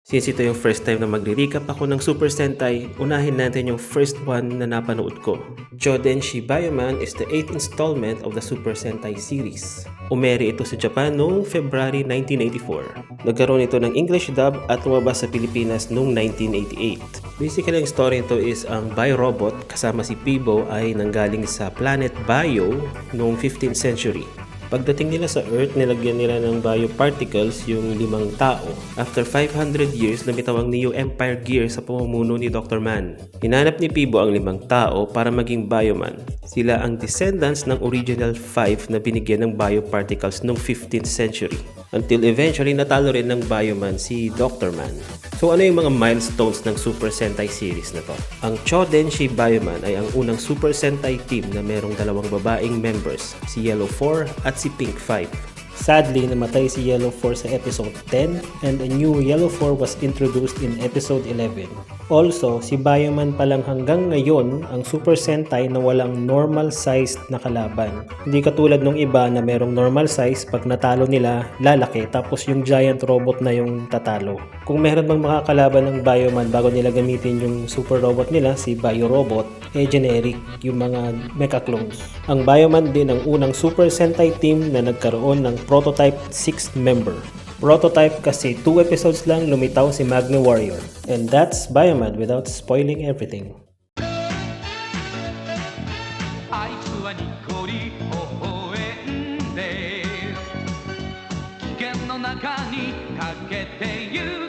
Since ito yung first time na magre-recap ako ng Super Sentai, unahin natin yung first one na napanood ko. Jodenshi Bioman is the 8th installment of the Super Sentai series. Umere ito sa Japan noong February 1984. Nagkaroon ito ng English dub at lumabas sa Pilipinas noong 1988. Basically, ang story nito is ang Biorobot kasama si Peebo ay nanggaling sa planet Bio noong 15th century. Pagdating nila sa Earth, nilagyan nila ng bioparticles yung 5 tao. After 500 years, lumitaw ang Neo Empire Gear sa pamumuno ni Dr. Man. Hinanap ni Peebo ang 5 tao para maging Bioman. Sila ang descendants ng original 5 na binigyan ng bioparticles noong 15th century. Until eventually, natalo rin ng Bioman si Dr. Man. So ano yung mga milestones ng Super Sentai series na to? Ang Chodenshi Bioman ay ang unang Super Sentai team na merong 2 babaeng members, si Yellow 4 at si Pink 5. Sadly, namatay si Yellow 4 sa episode 10 and a new Yellow 4 was introduced in episode 11. Also, si Bioman pa lang hanggang ngayon ang Super Sentai na walang normal-sized na kalaban. Hindi katulad nung iba na merong normal size, pag natalo nila, lalaki tapos yung giant robot na yung tatalo. Kung meron bang makakalaban ng Bioman bago nila gamitin yung super robot nila, si Biorobot, generic yung mga mecha clones. Ang Bioman din ang unang Super Sentai team na nagkaroon ng prototype 6th member. Prototype kasi 2 episodes lang lumitaw si Magna Warrior. And that's Bioman without spoiling everything. あいつはニコリ微笑んで危険の中にかけてゆ